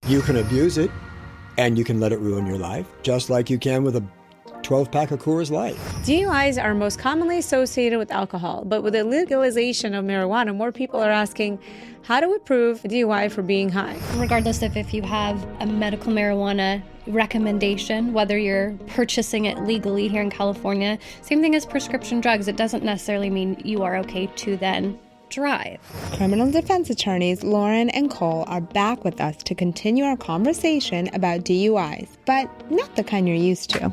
You can abuse it, and you can let it ruin your life, just like you can with a 12-pack of Coors Light. DUIs are most commonly associated with alcohol, but with the legalization of marijuana, more people are asking, how do we prove a DUI for being high? Regardless of if you have a medical marijuana recommendation, whether you're purchasing it legally here in California, same thing as prescription drugs, it doesn't necessarily mean you are okay to then drive. Criminal defense attorneys Lauren and Cole are back with us to continue our conversation about DUIs, but not the kind you're used to.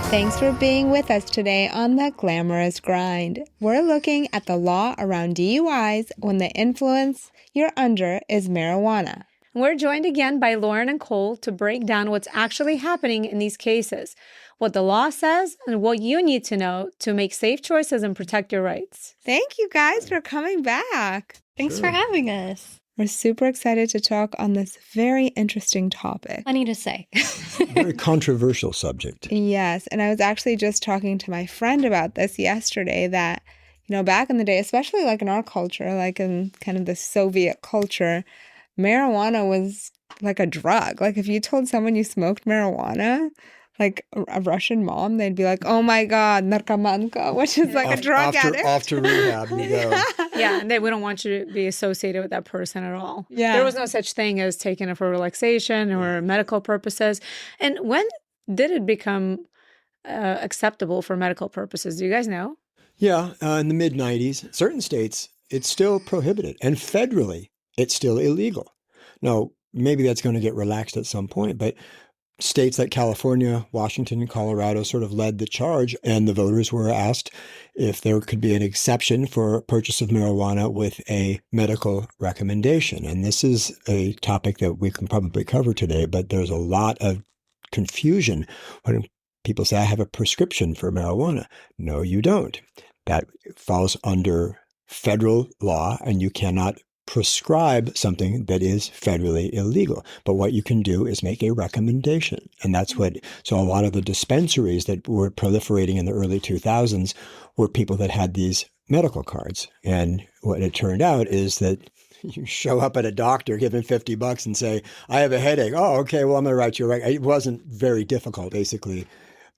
Thanks for being with us today on The Glamorous Grind. We're looking at the law around DUIs when the influence you're under is marijuana. We're joined again by Lauren and Cole to break down what's actually happening in these cases, what the law says, and what you need to know to make safe choices and protect your rights. Thank you guys for coming back. Thanks for having us. We're super excited to talk on this very interesting topic. Plenty to say. Very controversial subject. Yes, and I was actually just talking to my friend about this yesterday that, back in the day, especially like in our culture, like in kind of the Soviet culture, marijuana was like a drug. Like if you told someone you smoked marijuana, like a Russian mom, they'd be like, oh my God, narkomanka, which is like a drug addict. Off to rehab you go. Yeah, and we don't want you to be associated with that person at all. Yeah. There was no such thing as taking it for relaxation or medical purposes. And when did it become acceptable for medical purposes? Do you guys know? Yeah, in the mid-90s, certain states, it's still prohibited. And federally, it's still illegal. Now, maybe that's going to get relaxed at some point, but states like California, Washington, and Colorado sort of led the charge, and the voters were asked if there could be an exception for purchase of marijuana with a medical recommendation. And this is a topic that we can probably cover today, but there's a lot of confusion when people say, I have a prescription for marijuana. No, you don't. That falls under federal law, and you cannot prescribe something that is federally illegal. But what you can do is make a recommendation. And that's so a lot of the dispensaries that were proliferating in the early 2000s were people that had these medical cards. And what it turned out is that you show up at a doctor, give him $50 and say, I have a headache. Oh, okay, well, I'm going to write you a record. It wasn't very difficult, basically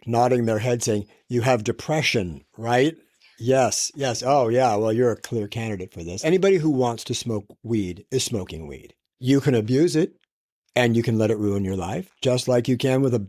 nodding their head saying, you have depression, right? Yes. Oh, yeah. Well, you're a clear candidate for this. Anybody who wants to smoke weed is smoking weed. You can abuse it, and you can let it ruin your life, just like you can with a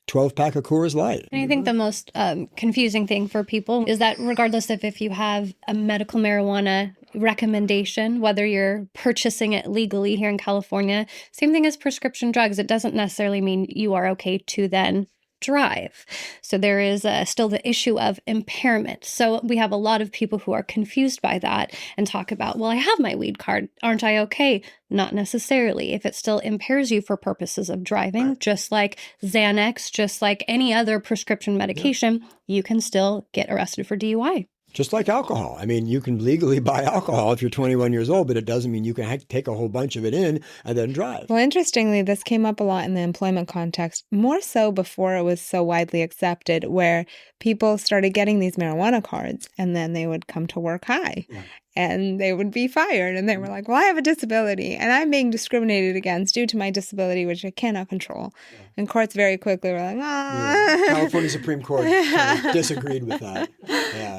12-pack of Coors Light. And I think the most confusing thing for people is that regardless of if you have a medical marijuana recommendation, whether you're purchasing it legally here in California, same thing as prescription drugs, it doesn't necessarily mean you are okay to then drive. So there is still the issue of impairment. So we have a lot of people who are confused by that and talk about, well, I have my weed card. Aren't I okay? Not necessarily. If it still impairs you for purposes of driving, just like Xanax, just like any other prescription medication, you can still get arrested for DUI. Just like alcohol. I mean, you can legally buy alcohol if you're 21 years old, but it doesn't mean you can take a whole bunch of it in and then drive. Well, interestingly, this came up a lot in the employment context, more so before it was so widely accepted, where people started getting these marijuana cards and then they would come to work high. Yeah. And they would be fired. And they were like, well, I have a disability and I'm being discriminated against due to my disability, which I cannot control. Yeah. And courts very quickly were like, Yeah. California Supreme Court kind of disagreed with that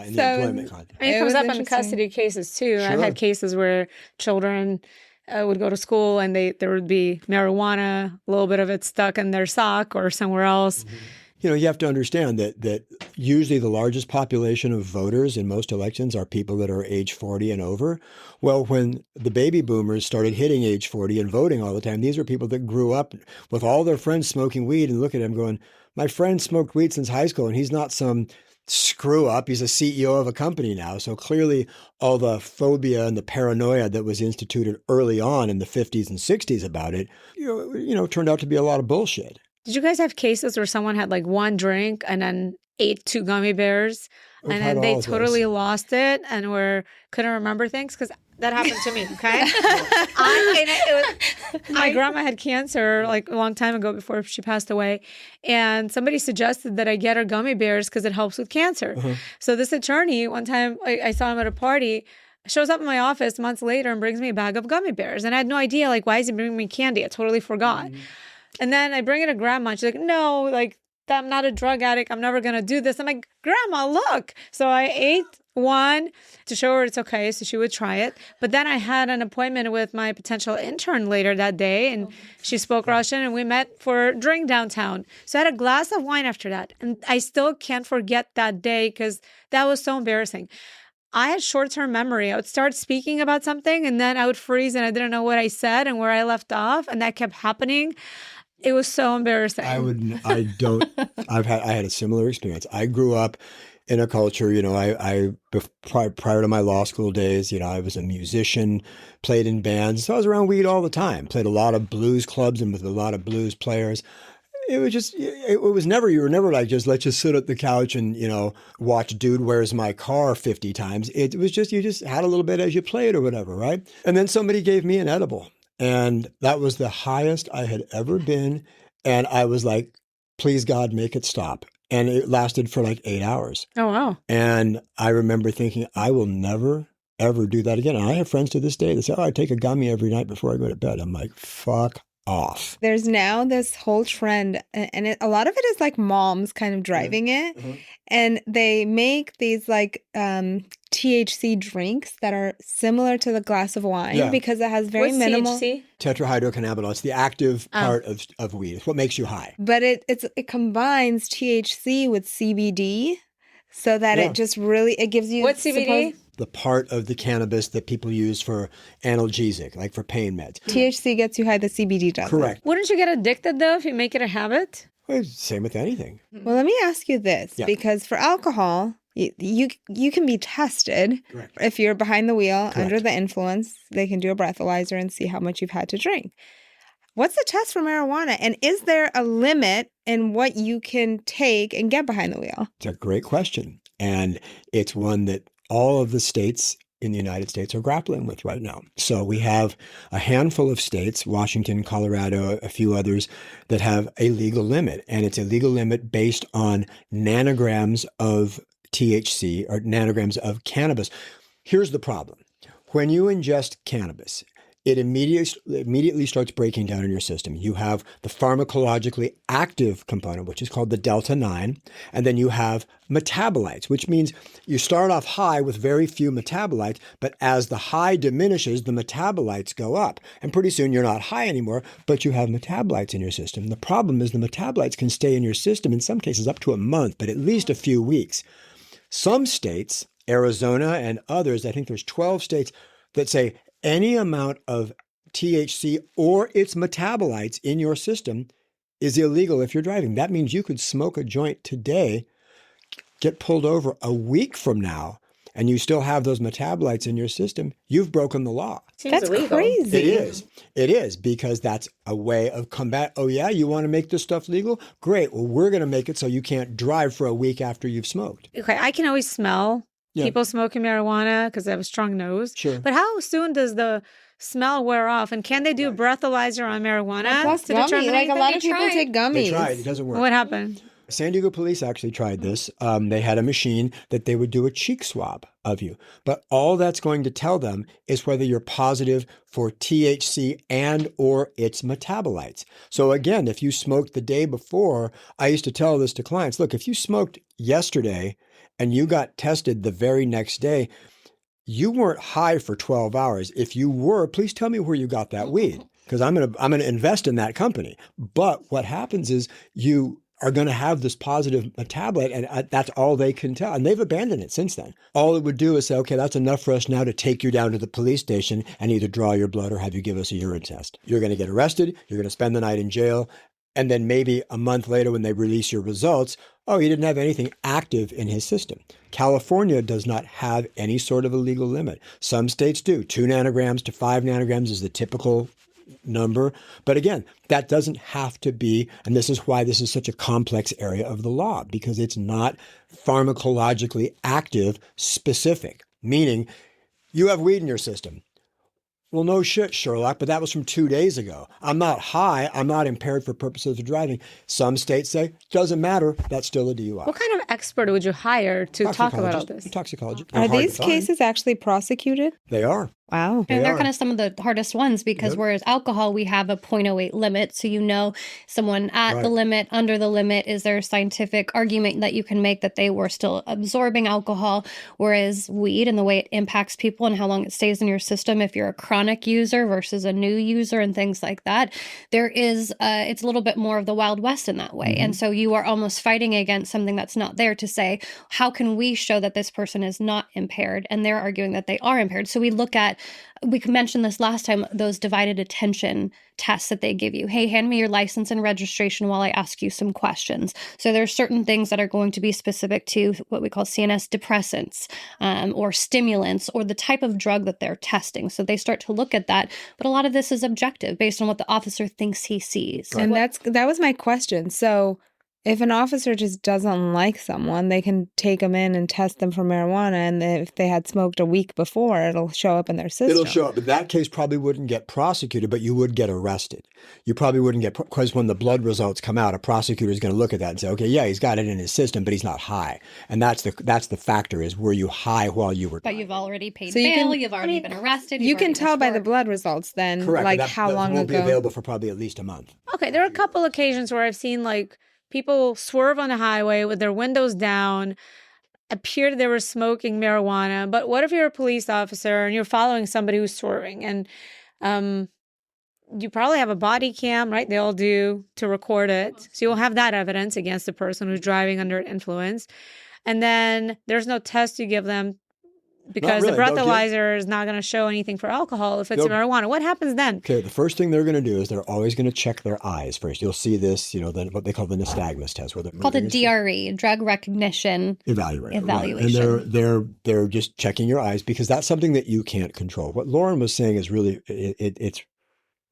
in the employment context. And it comes up in custody cases too. Sure. I've had cases where children would go to school and there would be marijuana, a little bit of it stuck in their sock or somewhere else. Mm-hmm. You have to understand that usually the largest population of voters in most elections are people that are age 40 and over. Well, when the baby boomers started hitting age 40 and voting all the time, these are people that grew up with all their friends smoking weed and look at them going, my friend smoked weed since high school and he's not some screw up. He's a CEO of a company now. So clearly all the phobia and the paranoia that was instituted early on in the 50s and 60s about it, turned out to be a lot of bullshit. Did you guys have cases where someone had like one drink and then ate 2 gummy bears We've and had then they all of totally those. lost it and couldn't remember things because that happened to me. Okay, my grandma had cancer like a long time ago before she passed away, and somebody suggested that I get her gummy bears because it helps with cancer. So this attorney, one time I saw him at a party, shows up in my office months later and brings me a bag of gummy bears, and I had no idea like why is he bringing me candy? I totally forgot. And then I bring it to grandma, and she's like, "No, like I'm not a drug addict. I'm never gonna do this." I'm like, "Grandma, look." So I ate one to show her it's okay, so she would try it. But then I had an appointment with my potential intern later that day, and she spoke Russian, and we met for a drink downtown. So I had a glass of wine after that, and I still can't forget that day because that was so embarrassing. I had short-term memory. I would start speaking about something, and then I would freeze, and I didn't know what I said and where I left off, and that kept happening. It was so embarrassing. I had a similar experience. I grew up in a culture, prior to my law school days, I was a musician, played in bands. So I was around weed all the time, played a lot of blues clubs and with a lot of blues players. It was never, you were never like, let's just sit at the couch and, watch Dude, Where's My Car 50 times. It was just, you just had a little bit as you played or whatever, right? And then somebody gave me an edible. And that was the highest I had ever been. And I was like, please God, make it stop. And it lasted for like 8 hours. Oh, wow. And I remember thinking, I will never, ever do that again. And I have friends to this day that say, I take a gummy every night before I go to bed. I'm like, fuck off. There's now this whole trend, and a lot of it is like moms kind of driving it. And they make these like THC drinks that are similar to the glass of wine because it has very minimal THC? Tetrahydrocannabinol. The active part of weed. It's what makes you high. But it keembines THC with CBD so that it just really, it gives you... What's CBD? The part of the cannabis that people use for analgesic, like for pain meds. THC gets you high, the CBD doesn't. Correct. Wouldn't you get addicted though if you make it a habit? Well, same with anything. Well, let me ask you this, because for alcohol, you can be tested. Correct. If you're behind the wheel under the influence. They can do a breathalyzer and see how much you've had to drink. What's the test for marijuana? And is there a limit in what you can take and get behind the wheel? It's a great question. And it's one that all of the states in the United States are grappling with right now. So we have a handful of states, Washington, Colorado, a few others, that have a legal limit. And it's a legal limit based on nanograms of THC or nanograms of cannabis. Here's the problem. When you ingest cannabis, it immediately starts breaking down in your system. You have the pharmacologically active component, which is called the delta 9, and then you have metabolites, which means you start off high with very few metabolites, but as the high diminishes, the metabolites go up. And pretty soon you're not high anymore, but you have metabolites in your system. The problem is the metabolites can stay in your system, in some cases up to a month, but at least a few weeks. Some states, Arizona and others, I think there's 12 states that say any amount of THC or its metabolites in your system is illegal if you're driving. That means you could smoke a joint today, get pulled over a week from now, and you still have those metabolites in your system. You've broken the law. Seems illegal. Crazy. It is because that's a way of combat. Oh yeah, you want to make this stuff legal? Great. Well, we're going to make it so you can't drive for a week after you've smoked. Okay, I can always smell people smoking marijuana because I have a strong nose. Sure. But how soon does the smell wear off? And can they do breathalyzer on marijuana Plus to gummy. determine Like a anything? lot of people take gummies. They tried. It doesn't work. What happened? San Diego police actually tried this. They had a machine that they would do a cheek swab of you. But all that's going to tell them is whether you're positive for THC and or its metabolites. So again, if you smoked the day before, I used to tell this to clients, look, if you smoked yesterday and you got tested the very next day, you weren't high for 12 hours. If you were, please tell me where you got that weed, because I'm gonna invest in that company. But what happens is you are going to have this positive metabolite, and that's all they can tell. And they've abandoned it since then. All it would do is say, okay, that's enough for us now to take you down to the police station and either draw your blood or have you give us a urine test. You're going to get arrested. You're going to spend the night in jail. And then maybe a month later when they release your results, oh, he didn't have anything active in his system. California does not have any sort of a legal limit. Some states do. 2 nanograms to 5 nanograms is the typical number. But again, that doesn't have to be, and this is why this is such a complex area of the law, because it's not pharmacologically active specific, meaning you have weed in your system. Well, no shit, Sherlock, but that was from 2 days ago. I'm not high. I'm not impaired for purposes of driving. Some states say, doesn't matter. That's still a DUI. What kind of expert would you hire to talk about all this? Toxicology. Are these cases actually prosecuted? They are. Wow. And they're are. kind of some of the hardest ones because whereas alcohol, we have a 0.08 limit. So you know someone at the limit, under the limit, is there a scientific argument that you can make that they were still absorbing alcohol? Whereas weed and the way it impacts people and how long it stays in your system, if you're a chronic user versus a new user and things like that, there is, it's a little bit more of the Wild West in that way. And so you are almost fighting against something that's not there to say, how can we show that this person is not impaired? And they're arguing that they are impaired. So we look at, we mentioned this last time, those divided attention tests that they give you. Hey, hand me your license and registration while I ask you some questions. So there's certain things that are going to be specific to what we call CNS depressants or stimulants or the type of drug that they're testing. So they start to look at that. But a lot of this is objective based on what the officer thinks he sees. And that was my question. So if an officer just doesn't like someone, they can take them in and test them for marijuana. And if they had smoked a week before, it'll show up in their system. It'll show up. But that case probably wouldn't get prosecuted, but you would get arrested. You probably wouldn't get, because when the blood results come out, a prosecutor is going to look at that and say, okay, yeah, he's got it in his system, but he's not high. And that's the factor is, were you high while you were? But you've already paid So you bail, can- you've already been arrested. You can tell by the blood results then, Correct. like That how long won't ago. be available for probably at least a month. Okay, there are a couple occasions where I've seen like people swerve on the highway with their windows down, appeared they were smoking marijuana. But what if you're a police officer and you're following somebody who's swerving? And you probably have a body cam, right? They all do, to record it. So you'll have that evidence against the person who's driving under influence. And then there's no test you give them because really. the breathalyzer is not going to show anything for alcohol if it's marijuana. What happens then? Okay, the first thing they're going to do is they're always going to check their eyes first. You'll see this, what they call the nystagmus test, where called a DRE, drug recognition evaluation. Evaluation. And they're just checking your eyes because that's something that you can't control. What Lauren was saying is really it's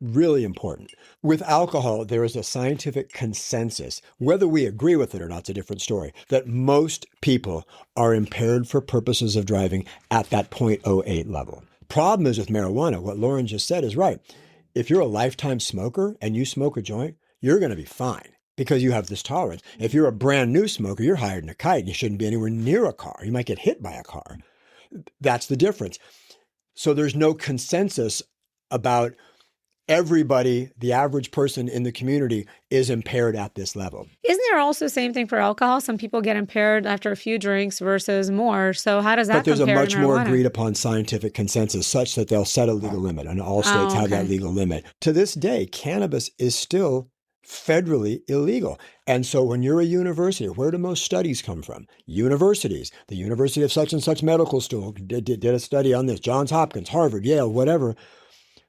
really important. With alcohol, there is a scientific consensus, whether we agree with it or not, it's a different story, that most people are impaired for purposes of driving at that 0.08 level. Problem is with marijuana, what Lauren just said is right. If you're a lifetime smoker and you smoke a joint, you're going to be fine because you have this tolerance. If you're a brand new smoker, you're higher than a kite and you shouldn't be anywhere near a car. You might get hit by a car. That's the difference. So there's no consensus about everybody, the average person in the community, is impaired at this level. Isn't there also the same thing for alcohol? Some people get impaired after a few drinks versus more. So how does that compare to marijuana? But there's a much more agreed upon scientific consensus such that they'll set a legal limit, and all states have that legal limit. To this day, cannabis is still federally illegal. And so when you're a university, where do most studies come from? Universities. The University of such and such medical school did a study on this. Johns Hopkins, Harvard, Yale, whatever.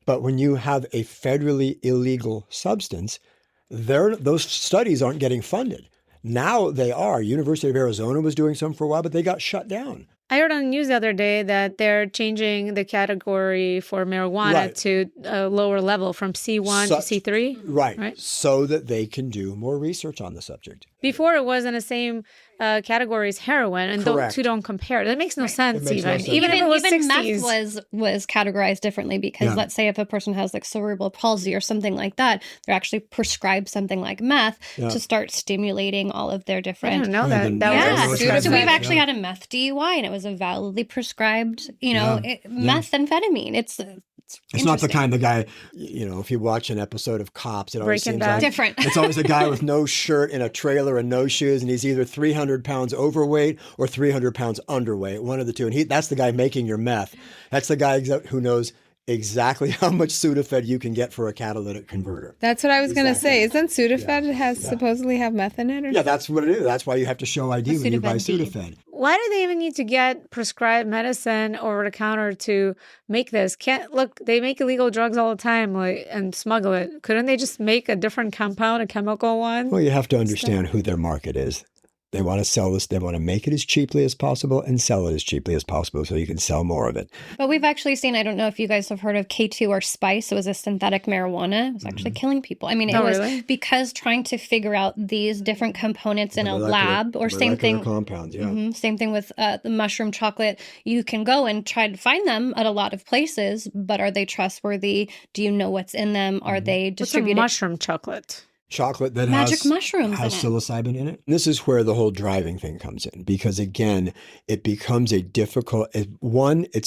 But when you have a federally illegal substance, those studies aren't getting funded. Now they are. University of Arizona was doing some for a while, but they got shut down. I heard on the news the other day that they're changing the category for marijuana to a lower level from C1 to C3. Right. So that they can do more research on the subject. Before it was in the same category as heroin, and those two don't compare. That makes no sense even. Even if it was 60s. Meth was categorized differently because let's say if a person has like cerebral palsy or something like that, they're actually prescribed something like meth to start stimulating all of their different. I didn't know that. So we've actually had a meth DUI, and it was a validly prescribed, methamphetamine. It's not the kind of guy, if you watch an episode of Cops, it always seems like different. It's always a guy with no shirt in a trailer and no shoes, and he's either 300 pounds overweight or 300 pounds underweight, one of the two. And that's the guy making your meth. That's the guy who knows exactly how much Sudafed you can get for a catalytic converter. That's what I was going to say. Isn't Sudafed supposedly have meth in it? Yeah, that's what it is. That's why you have to show ID when you buy Sudafed. Why do they even need to get prescribed medicine over the counter to make this? They make illegal drugs all the time and smuggle it. Couldn't they just make a different compound, a chemical one? Well, you have to understand who their market is. They want to sell this. They want to make it as cheaply as possible and sell it as cheaply as possible so you can sell more of it. But we've actually seen, I don't know if you guys have heard of K2 or spice. It was a synthetic marijuana. It was actually killing people. I mean, it was really? because trying to figure out these different components in a lab, or same thing. Compounds, yeah. Same thing with the mushroom chocolate. You can go and try to find them at a lot of places, but are they trustworthy? Do you know what's in them? Are they What's a distributed? mushroom chocolate? Chocolate that Magic has mushrooms has in it. psilocybin in it. This is where the whole driving thing comes in, because again, it becomes it's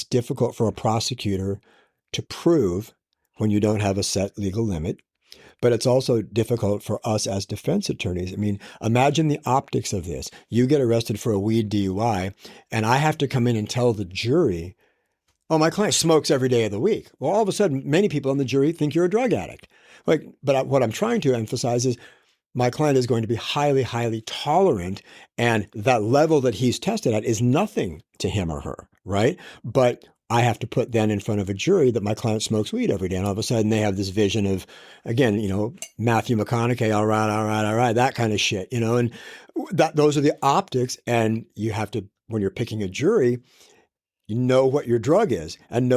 difficult for a prosecutor to prove when you don't have a set legal limit, but it's also difficult for us as defense attorneys. I mean, imagine the optics of this. You get arrested for a weed DUI, and I have to come in and tell the jury, oh, my client smokes every day of the week. Well, all of a sudden, many people on the jury think you're a drug addict. But what I'm trying to emphasize is my client is going to be highly, highly tolerant, and that level that he's tested at is nothing to him or her, right? But I have to put then in front of a jury that my client smokes weed every day, and all of a sudden they have this vision of, again, Matthew McConaughey, all right, that kind of shit, and those are the optics, and you have to, when you're picking a jury, you know what your drug is and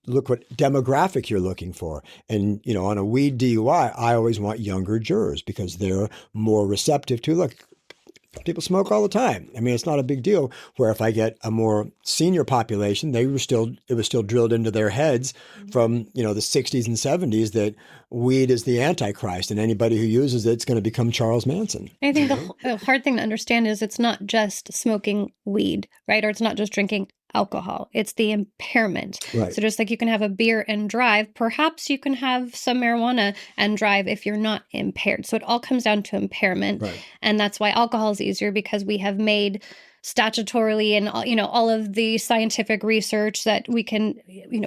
look what demographic you're looking for. And, on a weed DUI, I always want younger jurors because they're more receptive to, look, people smoke all the time. I mean, it's not a big deal. Where if I get a more senior population, it was still drilled into their heads from, the 60s and 70s that weed is the Antichrist, and anybody who uses it's going to become Charles Manson. I think the hard thing to understand is it's not just smoking weed, right? Or it's not just drinking alcohol. It's the impairment. Right. So just like you can have a beer and drive, perhaps you can have some marijuana and drive if you're not impaired. So it all comes down to impairment. Right. And that's why alcohol is easier, because we have made statutorily and all of the scientific research that we can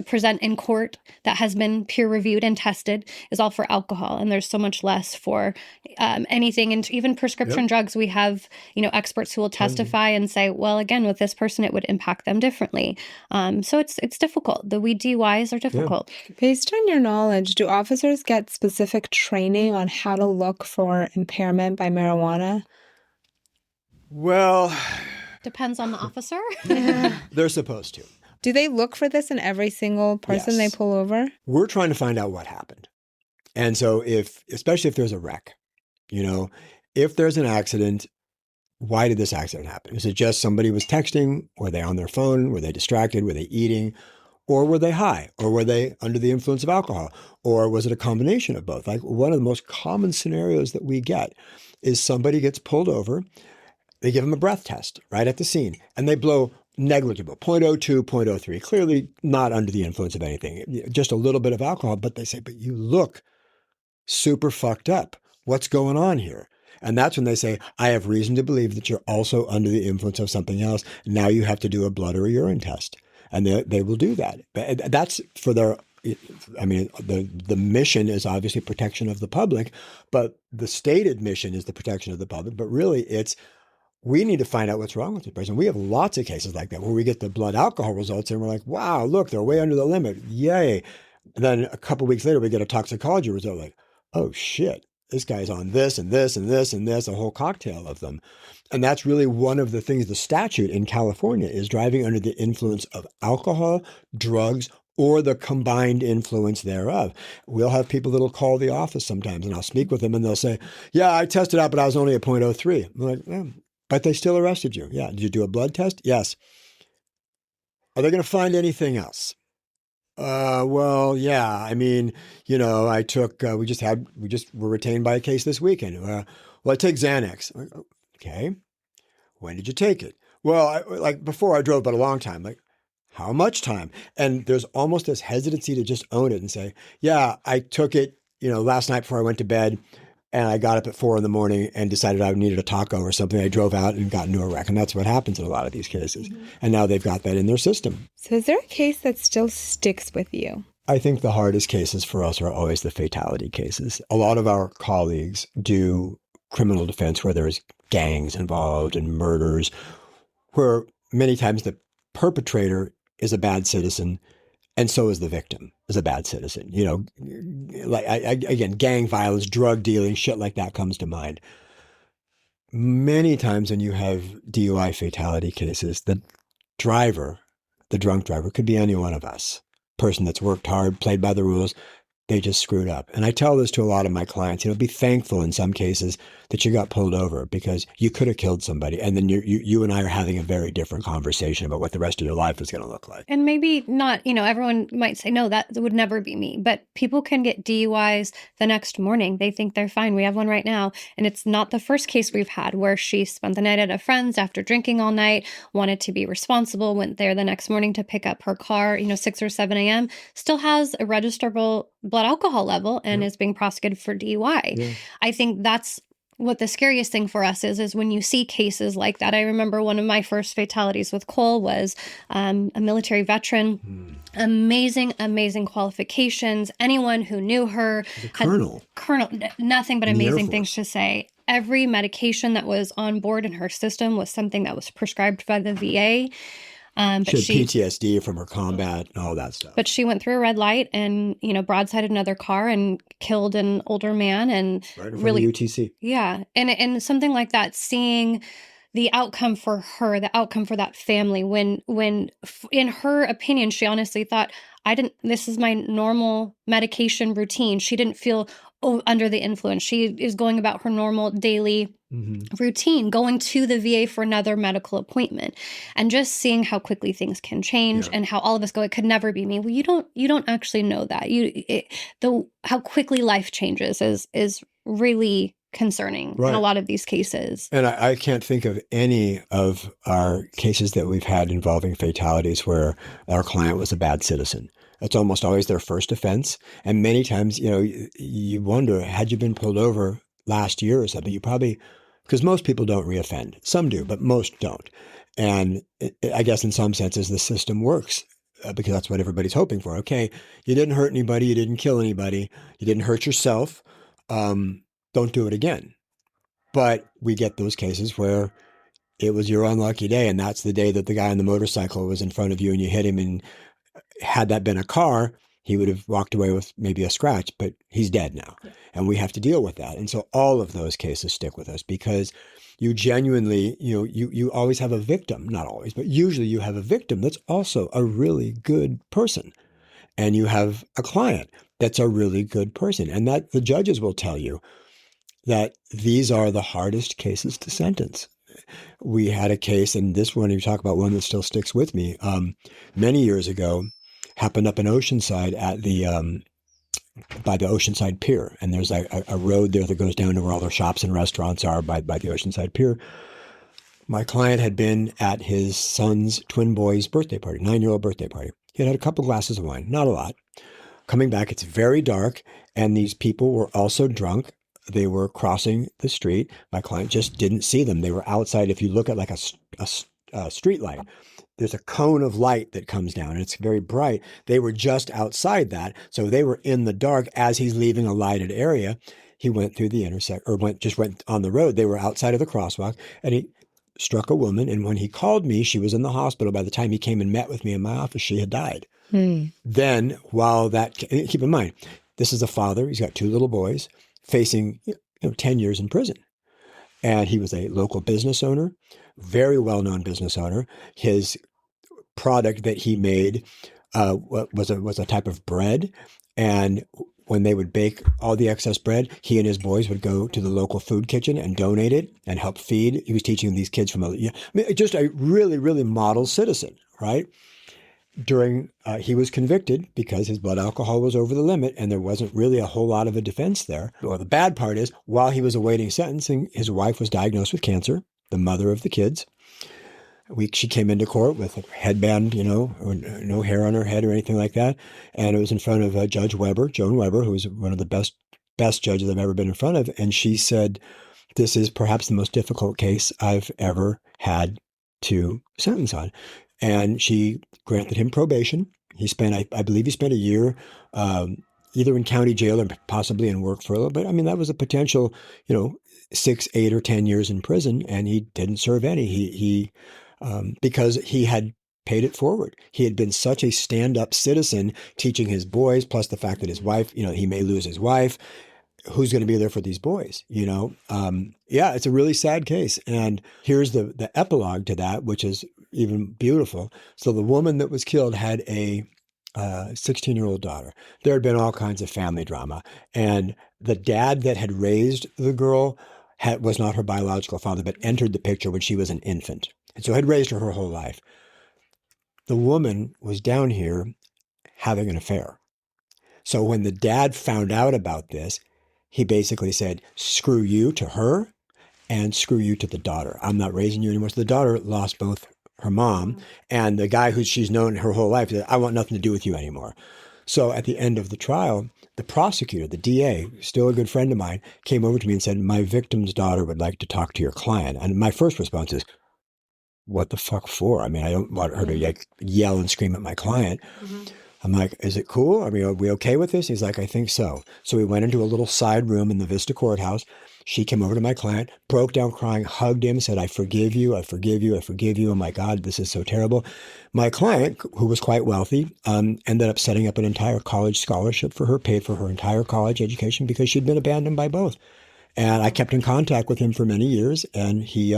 present in court that has been peer reviewed and tested is all for alcohol, and there's so much less for anything. And even prescription drugs, we have experts who will testify and say, well, again, with this person it would impact them differently. So it's difficult. The weed DUIs are difficult. Based on your knowledge, do officers get specific training on how to look for impairment by marijuana? Well, Depends on the officer. they're supposed to. Do they look for this in every single person they Yes. pull over? We're trying to find out what happened. And so especially if there's a wreck, if there's an accident, why did this accident happen? Is it just somebody was texting? Were they on their phone? Were they distracted? Were they eating? Or were they high? Or were they under the influence of alcohol? Or was it a combination of both? Like, one of the most common scenarios that we get is somebody gets pulled over. They give them a breath test right at the scene, and they blow negligible, 0.02, 0.03, clearly not under the influence of anything, just a little bit of alcohol. But they say, but you look super fucked up. What's going on here? And that's when they say, I have reason to believe that you're also under the influence of something else. Now you have to do a blood or a urine test. And they will do that. But that's for their, the mission is obviously protection of the public, but the stated mission is the protection of the public. But really we need to find out what's wrong with the person. We have lots of cases like that where we get the blood alcohol results and we're like, wow, look, they're way under the limit. Yay. And then a couple of weeks later, we get a toxicology result like, oh shit, this guy's on this and this and this and this, a whole cocktail of them. And that's really one of the things, the statute in California is driving under the influence of alcohol, drugs, or the combined influence thereof. We'll have people that'll call the office sometimes, and I'll speak with them and they'll say, yeah, I tested out, but I was only at 0.03. I'm like, yeah. But they still arrested you. Yeah. Did you do a blood test? Yes. Are they going to find anything else? Well, yeah. I mean, I took, we just were retained by a case this weekend. Well, I take Xanax. Okay. When did you take it? Well, before I drove, but a long time. Like, how much time? And there's almost this hesitancy to just own it and say, yeah, I took it, last night before I went to bed. And I got up at 4 a.m. and decided I needed a taco or something. I drove out and got into a wreck. And that's what happens in a lot of these cases. Mm-hmm. And now they've got that in their system. So is there a case that still sticks with you? I think the hardest cases for us are always the fatality cases. A lot of our colleagues do criminal defense where there's gangs involved and murders, where many times the perpetrator is a bad citizen. And so is the victim, is a bad citizen. Again, gang violence, drug dealing, shit like that comes to mind. many times when you have DUI fatality cases, the drunk driver, could be any one of us, person that's worked hard, played by the rules, they just screwed up. And I tell this to a lot of my clients, be thankful in some cases that you got pulled over because you could have killed somebody. And then you and I are having a very different conversation about what the rest of your life is going to look like. And maybe not, everyone might say, no, that would never be me. But people can get DUIs the next morning. They think they're fine. We have one right now. And it's not the first case we've had where she spent the night at a friend's after drinking all night, wanted to be responsible, went there the next morning to pick up her car, 6 or 7 a.m., still has a registrable blood alcohol level and is being prosecuted for DUI. Yeah. I think that's what the scariest thing for us is when you see cases like that. I remember one of my first fatalities with Cole was a military veteran, amazing qualifications. Anyone who knew her, colonel, nothing but amazing things to say. Every medication that was on board in her system was something that was prescribed by the VA. But she had PTSD from her combat and all that stuff. But she went through a red light and, broadsided another car and killed an older man and right in front of UTC. Yeah. And something like that, seeing the outcome for her, the outcome for that family, when in her opinion, she honestly thought, this is my normal medication routine. She didn't feel under the influence. She is going about her normal daily routine, going to the VA for another medical appointment, and just seeing how quickly things can change and how all of us go, it could never be me. Well, you don't actually know that. How quickly life changes is really concerning in a lot of these cases. And I can't think of any of our cases that we've had involving fatalities where our client was a bad citizen. It's almost always their first offense. And many times, you wonder, had you been pulled over last year or something, you probably, because most people don't reoffend. Some do, but most don't. And I guess in some senses, the system works because that's what everybody's hoping for. Okay, you didn't hurt anybody. You didn't kill anybody. You didn't hurt yourself. Don't do it again. But we get those cases where it was your unlucky day. And that's the day that the guy on the motorcycle was in front of you and you hit him. And had that been a car, he would have walked away with maybe a scratch, but he's dead now. Yeah. And we have to deal with that. And so all of those cases stick with us because you genuinely, you always have a victim, not always, but usually you have a victim that's also a really good person. And you have a client that's a really good person. And that the judges will tell you that these are the hardest cases to sentence. We had a case, and this one, you talk about one that still sticks with me, many years ago, happened up in Oceanside at by the Oceanside Pier. And there's a road there that goes down to where all their shops and restaurants are by the Oceanside Pier. My client had been at his son's twin boy's birthday party, 9-year-old birthday party. He had a couple glasses of wine, not a lot. Coming back, it's very dark, and these people were also drunk. They were crossing the street. My client just didn't see them. They were outside. If you look at like a street light, there's a cone of light that comes down and it's very bright. They were just outside that. So they were in the dark as he's leaving a lighted area. He went through the went on the road. They were outside of the crosswalk and he struck a woman. And when he called me, she was in the hospital. By the time he came and met with me in my office, she had died. Then keep in mind, this is a father. He's got 2 little boys facing 10 years in prison. And he was a local business owner, very well-known business owner. His product that he made was a type of bread. And when they would bake all the excess bread, he and his boys would go to the local food kitchen and donate it and help feed. He was teaching these kids just a really, really model citizen, right? He was convicted because his blood alcohol was over the limit and there wasn't really a whole lot of a defense there. Well, the bad part is while he was awaiting sentencing, his wife was diagnosed with cancer, the mother of the kids. She came into court with a headband, or no hair on her head or anything like that. And it was in front of Judge Joan Weber, who was one of the best judges I've ever been in front of. And she said, this is perhaps the most difficult case I've ever had to sentence on. And she granted him probation. I believe he spent a year either in county jail or possibly in work furlough. But I mean, that was a potential, 6, 8, or 10 years in prison, and he didn't serve any. He because he had paid it forward. He had been such a stand-up citizen, teaching his boys, plus the fact that his wife, he may lose his wife. who's going to be there for these boys, you know? Yeah, it's a really sad case. And here's the epilogue to that, which is even beautiful. So the woman that was killed had a 16-year-old daughter. There had been all kinds of family drama. And the dad that had raised the girl was not her biological father, but entered the picture when she was an infant. And so had raised her whole life. The woman was down here having an affair. So when the dad found out about this, he basically said, screw you to her and screw you to the daughter. I'm not raising you anymore. So the daughter lost both her mom and the guy who she's known her whole life said, I want nothing to do with you anymore. So at the end of the trial, the prosecutor, the DA, still a good friend of mine, came over to me and said, my victim's daughter would like to talk to your client. And my first response is, what the fuck for? I mean, I don't want her to yell and scream at my client. Mm-hmm. I'm like, is it cool? I mean, are we okay with this? He's like, I think so. So we went into a little side room in the Vista courthouse. She came over to my client, broke down crying, hugged him, said, I forgive you, I forgive you, I forgive you. Oh my God, this is so terrible. My client, who was quite wealthy, ended up setting up an entire college scholarship for her, paid for her entire college education because she'd been abandoned by both. And I kept in contact with him for many years. And she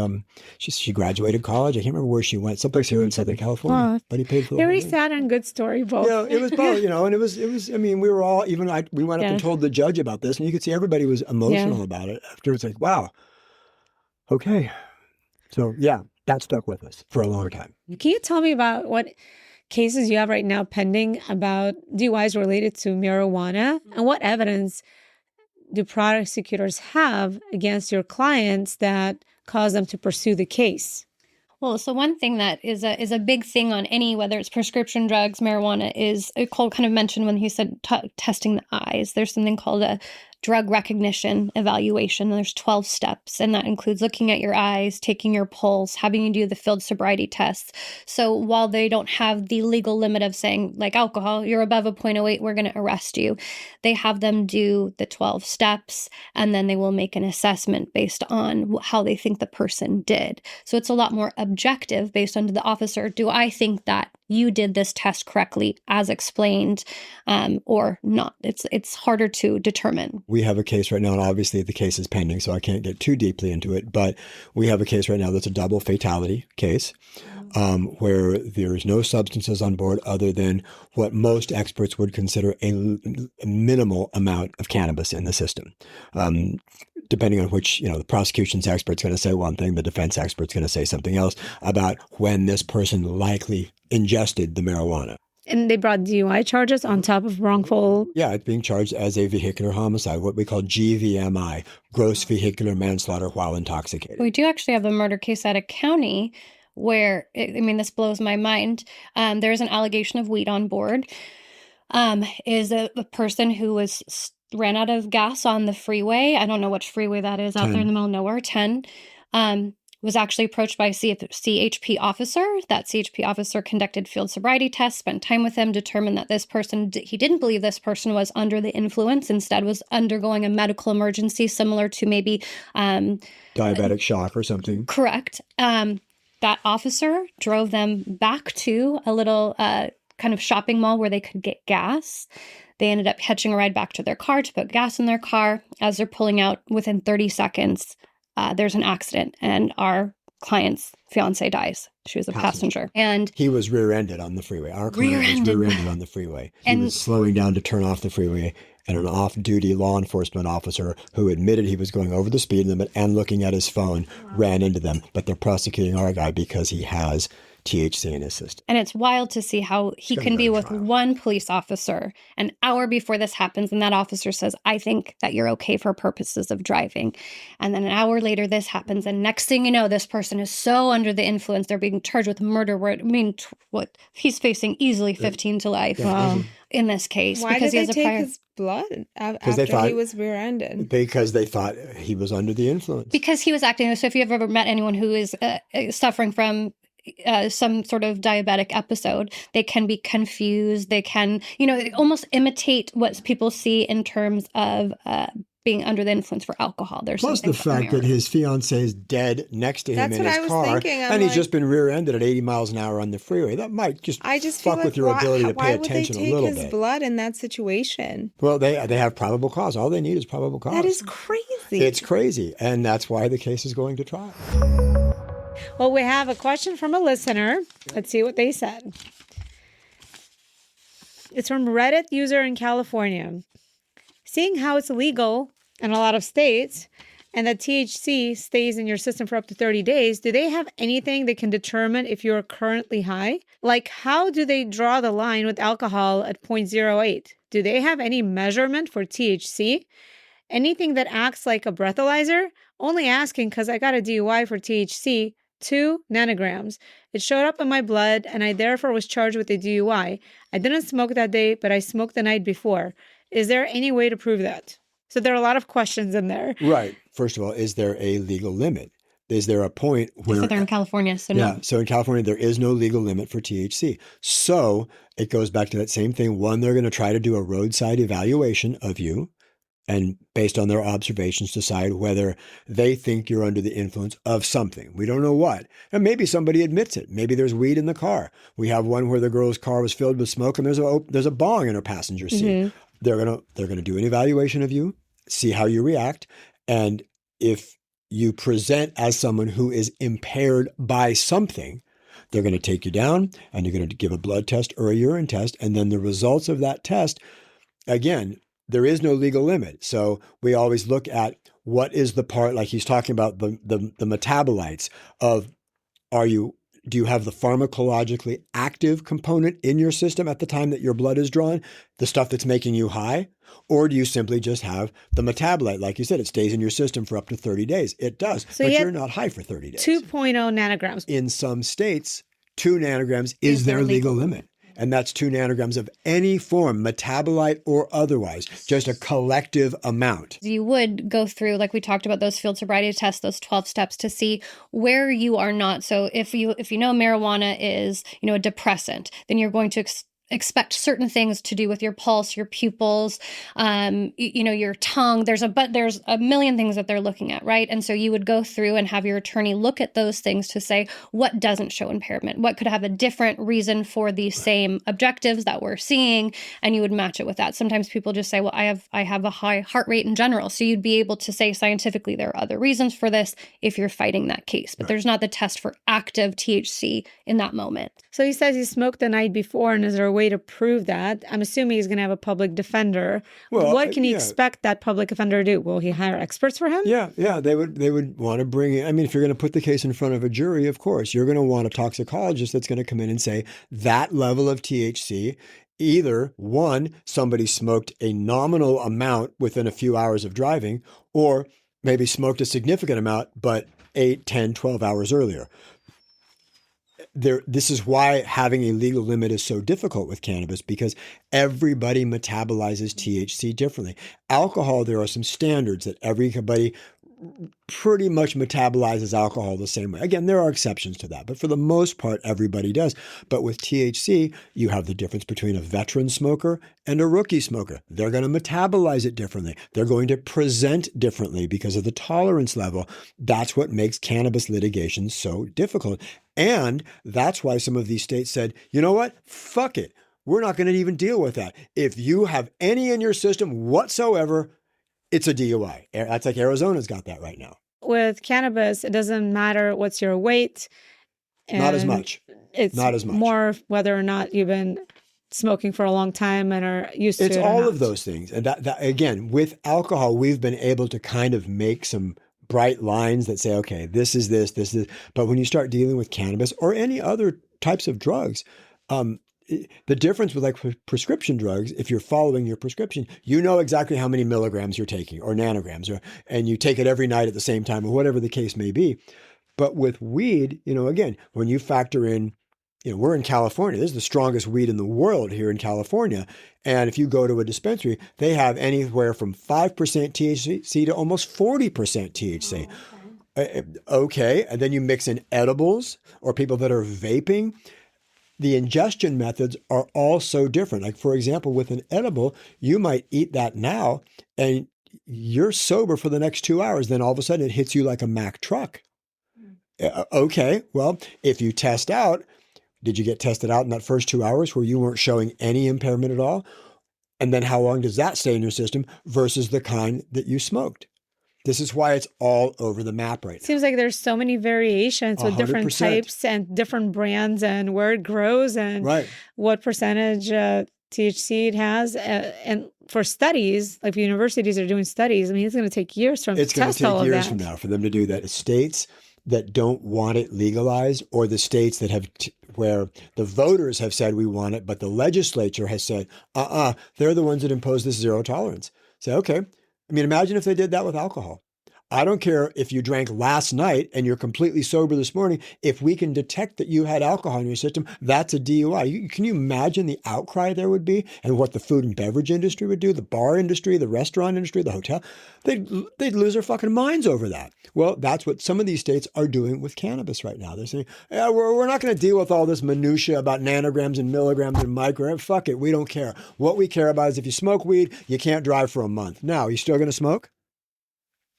graduated college. I can't remember where she went, someplace here in Southern California. But he paid for the whole very thing. sad and good story, both. Yeah, it was both, and it was, I mean, we were all, we went up and told the judge about this, and you could see everybody was emotional about it. After it's like, wow, okay. So, yeah, that stuck with us for a long time. Can you tell me about what cases you have right now pending about DUIs related to marijuana, and what evidence do prosecutors have against your clients that cause them to pursue the case? Well, so one thing that is a big thing on any, whether it's prescription drugs, marijuana, is Cole kind of mentioned when he said testing the eyes. There's something called a drug recognition evaluation. There's 12 steps, and that includes looking at your eyes, taking your pulse, having you do the field sobriety tests. So while they don't have the legal limit of saying, like alcohol, you're above a 0.08, we're going to arrest you, they have them do the 12 steps, and then they will make an assessment based on how they think the person did. So it's a lot more objective based on the officer. Do I think that you did this test correctly as explained, or not? It's harder to determine. We have a case right now, and obviously the case is pending, so I can't get too deeply into it, but we have a case right now that's a double fatality case, where there's no substances on board other than what most experts would consider a minimal amount of cannabis in the system. Depending on which, the prosecution's expert's going to say one thing, the defense expert's going to say something else about when this person likely ingested the marijuana. And they brought DUI charges on top of wrongful. Yeah, it's being charged as a vehicular homicide, what we call GVMI, gross vehicular manslaughter while intoxicated. We do actually have a murder case out of county where, this blows my mind. There's an allegation of weed on board. Is a person who ran out of gas on the freeway. I don't know which freeway that is out 10. there in the middle of nowhere. 10. Was actually approached by a CHP officer. That CHP officer conducted field sobriety tests, spent time with him, determined that this person, he didn't believe this person was under the influence, instead was undergoing a medical emergency similar to maybe diabetic shock or something. Correct. That officer drove them back to a little kind of shopping mall where they could get gas. They ended up hitching a ride back to their car to put gas in their car. As they're pulling out, within 30 seconds, there's an accident, and our client's fiance dies. She was a passenger. And he was rear-ended on the freeway. Our client was rear-ended on the freeway. He was slowing down to turn off the freeway, and an off-duty law enforcement officer who admitted he was going over the speed limit and looking at his phone ran into them. But they're prosecuting our guy because he has THC in his system. And it's wild to see how he can be with one police officer an hour before this happens, and that officer says, I think that you're okay for purposes of driving. And then an hour later, this happens, and next thing you know, this person is so under the influence, they're being charged with murder. What he's facing easily 15 to life in this case. Why because did he they has a take his blood after he was rear-ended? Because they thought he was under the influence. Because he was acting. So if you've ever met anyone who is suffering from some sort of diabetic episode, they can be confused. They can, almost imitate what people see in terms of being under the influence for alcohol. There's Plus the fact that his fiance is dead next to him That's in what his I was car, thinking. and he's just been rear-ended at 80 miles an hour on the freeway. That might just I just feel fuck like with your ability to pay why attention would they a little take his bit. blood in that situation? Well, they have probable cause. All they need is probable cause. That is crazy. It's crazy, and that's why the case is going to trial. Well, we have a question from a listener. Let's see what they said. It's from Reddit user in California. Seeing how it's legal in a lot of states and that THC stays in your system for up to 30 days, do they have anything that can determine if you're currently high? Like, how do they draw the line with alcohol at 0.08? Do they have any measurement for THC? Anything that acts like a breathalyzer? Only asking because I got a DUI for THC, 2 nanograms. It showed up in my blood and I therefore was charged with a DUI. I didn't smoke that day, but I smoked the night before. Is there any way to prove that? So there are a lot of questions in there. Right. First of all, is there a legal limit? Is there a point where... So they're in California, so no. Yeah, so in California, there is no legal limit for THC. So it goes back to that same thing. One, they're going to try to do a roadside evaluation of you and based on their observations, decide whether they think you're under the influence of something. We don't know what. And maybe somebody admits it. Maybe there's weed in the car. We have one where the girl's car was filled with smoke and there's a bong in her passenger seat. Mm-hmm. They're gonna do an evaluation of you, see how you react, and if you present as someone who is impaired by something, they're going to take you down and you're going to give a blood test or a urine test, and then the results of that test, again, there is no legal limit. So we always look at what is the part, like he's talking about the metabolites of, do you have the pharmacologically active component in your system at the time that your blood is drawn, the stuff that's making you high? Or do you simply just have the metabolite? Like you said, it stays in your system for up to 30 days. It does, so but you're not high for 30 days. 2.0 nanograms. In some states, 2 nanograms is their legal limit. And that's 2 nanograms of any form, metabolite or otherwise, just a collective amount. You would go through, like we talked about, those field sobriety tests, those 12 steps to see where you are not. So if you know marijuana is, a depressant, then you're going to expect certain things to do with your pulse, your pupils, your tongue. There's a million things that they're looking at, right? And so you would go through and have your attorney look at those things to say what doesn't show impairment, what could have a different reason for these same objectives that we're seeing, and you would match it with that. Sometimes people just say, well, I have a high heart rate in general. So you'd be able to say scientifically there are other reasons for this if you're fighting that case, but there's not the test for active THC in that moment. So he says he smoked the night before, and is there a way to prove that? I'm assuming he's going to have a public defender. Well, what can he expect that public defender to do? Will he hire experts for him? Yeah, they would want to bring in. I mean, if you're going to put the case in front of a jury, of course, you're going to want a toxicologist that's going to come in and say that level of THC, either one, somebody smoked a nominal amount within a few hours of driving, or maybe smoked a significant amount, but 8, 10, 12 hours earlier. This is why having a legal limit is so difficult with cannabis, because everybody metabolizes THC differently. Alcohol, there are some standards that everybody pretty much metabolizes alcohol the same way. Again, there are exceptions to that, but for the most part, everybody does. But with THC, you have the difference between a veteran smoker and a rookie smoker. They're going to metabolize it differently. They're going to present differently because of the tolerance level. That's what makes cannabis litigation so difficult. And that's why some of these states said, you know what? Fuck it. We're not going to even deal with that. If you have any in your system whatsoever, it's a DUI. That's like Arizona's got that right now. With cannabis, it doesn't matter what's your weight. Not as much. It's not as much. More whether or not you've been smoking for a long time and are used to it. It's all of those things. And that again, with alcohol, we've been able to kind of make some bright lines that say, okay, this is this, this is. But when you start dealing with cannabis or any other types of drugs, the difference with like prescription drugs, if you're following your prescription, you know exactly how many milligrams you're taking or nanograms, and you take it every night at the same time or whatever the case may be. But with weed, again, when you factor in, we're in California. This is the strongest weed in the world here in California. And if you go to a dispensary, they have anywhere from 5% THC to almost 40% THC. Okay. And then you mix in edibles or people that are vaping. The ingestion methods are all so different. Like, for example, with an edible, you might eat that now and you're sober for the next 2 hours. Then all of a sudden it hits you like a Mack truck. Okay, well, if you test out, did you get tested out in that first 2 hours where you weren't showing any impairment at all? And then how long does that stay in your system versus the kind that you smoked? This is why it's all over the map right now. Seems like there's so many variations with different 100%. types and different brands and where it grows and what percentage THC it has. And for studies, like universities are doing studies, I mean, it's going to take years from It's going to take years from now for them to do that. States that don't want it legalized, or the states that have where the voters have said we want it, but the legislature has said, they're the ones that impose this zero tolerance. Say, okay. I mean, imagine if they did that with alcohol. I don't care if you drank last night and you're completely sober this morning. If we can detect that you had alcohol in your system, that's a DUI. Can you imagine the outcry there would be and what the food and beverage industry would do, the bar industry, the restaurant industry, the hotel? They'd lose their fucking minds over that. Well, that's what some of these states are doing with cannabis right now. They're saying, yeah, we're not going to deal with all this minutia about nanograms and milligrams and micrograms. Fuck it. We don't care. What we care about is if you smoke weed, you can't drive for a month. Now, you still going to smoke?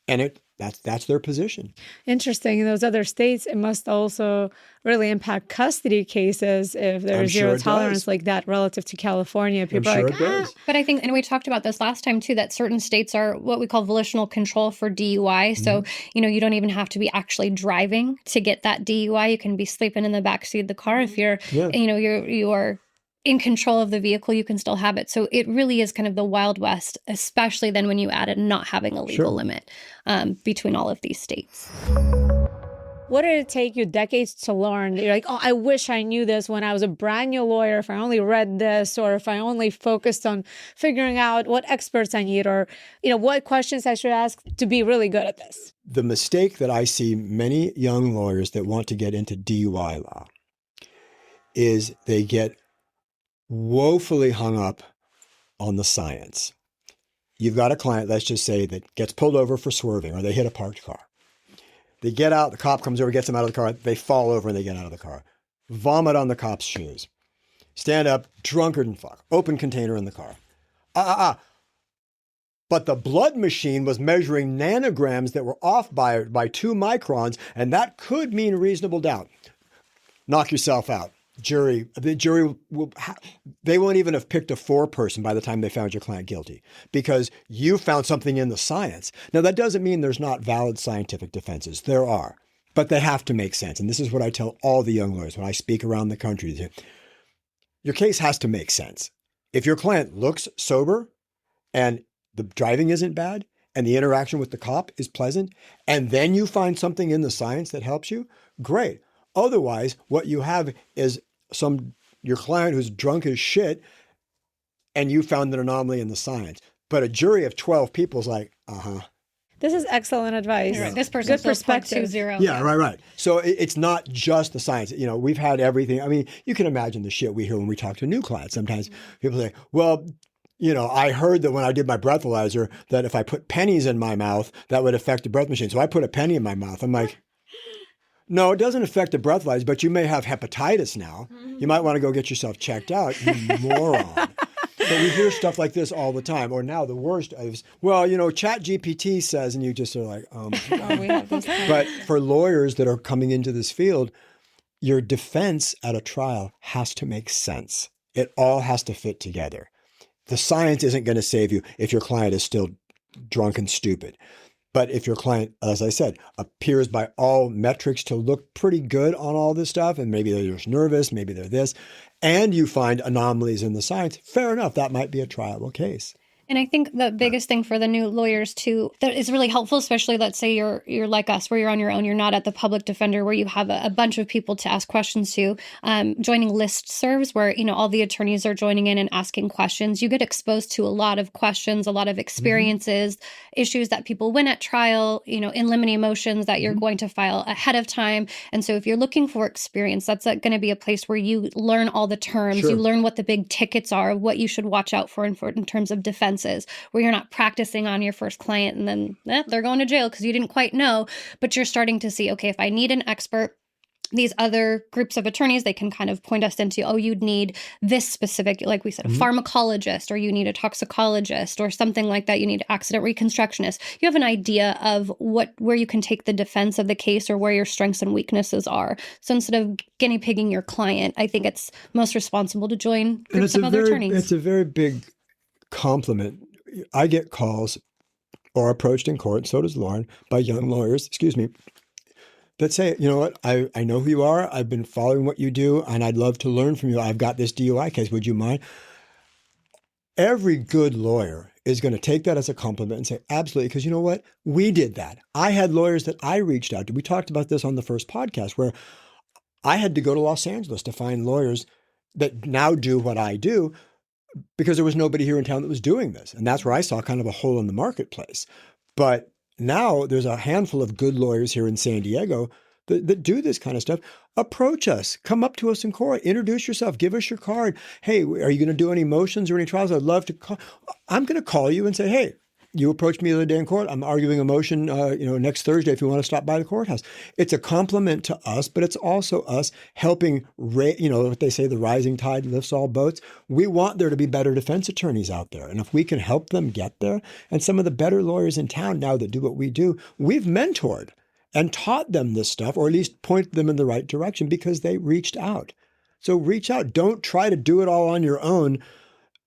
And that's their position. Interesting. In those other states, it must also really impact custody cases if there's zero tolerance like that relative to California. People are like, But I think, and we talked about this last time too, that certain states are what we call volitional control for DUI. So, you don't even have to be actually driving to get that DUI. You can be sleeping in the backseat of the car. If you're, you are in control of the vehicle, you can still have it. So it really is kind of the Wild West, especially then when you added not having a legal limit between all of these states. What did it take you decades to learn? You're like, I wish I knew this when I was a brand new lawyer, if I only read this, or if I only focused on figuring out what experts I need, or, what questions I should ask to be really good at this. The mistake that I see many young lawyers that want to get into DUI law is they get woefully hung up on the science. You've got a client, let's just say, that gets pulled over for swerving, or they hit a parked car. They get out, the cop comes over, gets them out of the car, they fall over and they get out of the car. Vomit on the cop's shoes. Stand up, drunkard and fuck. Open container in the car. But the blood machine was measuring nanograms that were off by 2 microns, and that could mean reasonable doubt. Knock yourself out. The jury they won't even have picked a 4-person by the time they found your client guilty, because you found something in the science. Now, that doesn't mean there's not valid scientific defenses. There are, but they have to make sense. And this is what I tell all the young lawyers when I speak around the country. Your case has to make sense. If your client looks sober and the driving isn't bad and the interaction with the cop is pleasant, and then you find something in the science that helps you, great. Otherwise, what you have is your client who's drunk as shit, and you found an anomaly in the science. But a jury of 12 people is like, This is excellent advice. Right. This person's good perspective. 0.20. Yeah, right. So it's not just the science. We've had everything. I mean, you can imagine the shit we hear when we talk to new clients. Sometimes people say, well, I heard that when I did my breathalyzer, that if I put pennies in my mouth, that would affect the breath machine. So I put a penny in my mouth. I'm like, no, it doesn't affect the breathalyzer, but you may have hepatitis now. You might want to go get yourself checked out, you moron. But we hear stuff like this all the time. Or now the worst is, Chat GPT says, and you just are like, we have those But for lawyers that are coming into this field, your defense at a trial has to make sense. It all has to fit together. The science isn't going to save you if your client is still drunk and stupid. But if your client, as I said, appears by all metrics to look pretty good on all this stuff, and maybe they're just nervous, maybe they're this, and you find anomalies in the science, fair enough, that might be a triable case. And I think the biggest thing for the new lawyers too, that is really helpful, especially let's say you're like us, where you're on your own, you're not at the public defender, where you have a bunch of people to ask questions to. Joining listservs where, all the attorneys are joining in and asking questions. You get exposed to a lot of questions, a lot of experiences, issues that people win at trial, in limine motions that you're going to file ahead of time. And so if you're looking for experience, that's going to be a place where you learn all the terms, you learn what the big tickets are, what you should watch out for in terms of defenses, where you're not practicing on your first client and then they're going to jail because you didn't quite know, but you're starting to see, okay, if I need an expert, these other groups of attorneys, they can kind of point us into, oh, you'd need this specific, like we said, a pharmacologist, or you need a toxicologist or something like that. You need an accident reconstructionist. You have an idea of where you can take the defense of the case or where your strengths and weaknesses are. So instead of guinea pigging your client, I think it's most responsible to join groups of other attorneys. It's a very big compliment. I get calls or approached in court, so does Lauren, by young lawyers, that say, you know what, I know who you are. I've been following what you do, and I'd love to learn from you. I've got this DUI case. Would you mind? Every good lawyer is going to take that as a compliment and say, absolutely, because you know what? We did that. I had lawyers that I reached out to. We talked about this on the first podcast, where I had to go to Los Angeles to find lawyers that now do what I do, because there was nobody here in town that was doing this. And that's where I saw kind of a hole in the marketplace. But now there's a handful of good lawyers here in San Diego that do this kind of stuff. Approach us. Come up to us in court. Introduce yourself. Give us your card. Hey, are you going to do any motions or any trials? I'd love to call. I'm going to call you and say, hey, you approached me the other day in court. I'm arguing a motion, next Thursday if you want to stop by the courthouse. It's a compliment to us, but it's also us helping, what they say, the rising tide lifts all boats. We want there to be better defense attorneys out there. And if we can help them get there, and some of the better lawyers in town now that do what we do, we've mentored and taught them this stuff, or at least point them in the right direction because they reached out. So reach out. Don't try to do it all on your own.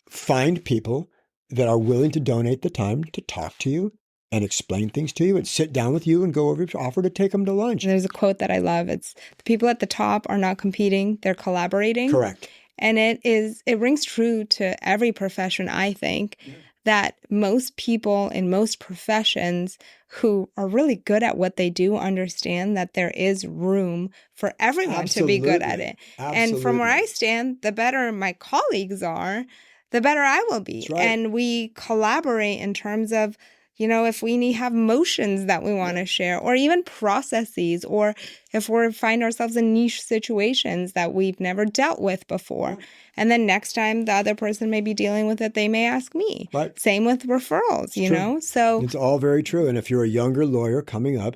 Find people that are willing to donate the time to talk to you and explain things to you and sit down with you and go over, offer to take them to lunch. And there's a quote that I love. It's, the people at the top are not competing, they're collaborating. Correct. And it rings true to every profession, I think, that most people in most professions who are really good at what they do understand that there is room for everyone to be good at it. Absolutely. And from where I stand, the better my colleagues are, the better I will be. That's right. And we collaborate in terms of, if we have motions that we want to share, or even processes, or if we find ourselves in niche situations that we've never dealt with before. And then next time the other person may be dealing with it, they may ask me. Right. Same with referrals, you know? So it's all very true. And if you're a younger lawyer coming up,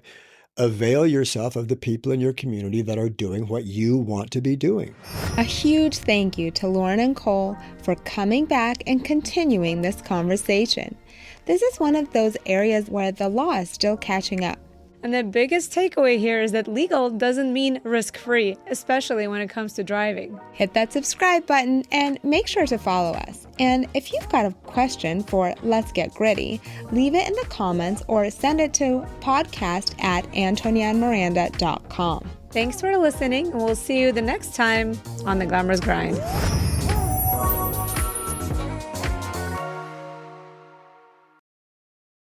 avail yourself of the people in your community that are doing what you want to be doing. a huge thank you to Lauren and Cole for coming back and continuing this conversation. This is one of those areas where the law is still catching up. And the biggest takeaway here is that legal doesn't mean risk-free, especially when it comes to driving. Hit that subscribe button and make sure to follow us. And if you've got a question for Let's Get Gritty, leave it in the comments or send it to podcast@antonianmiranda.com. Thanks for listening, and we'll see you the next time on The Glamorous Grind.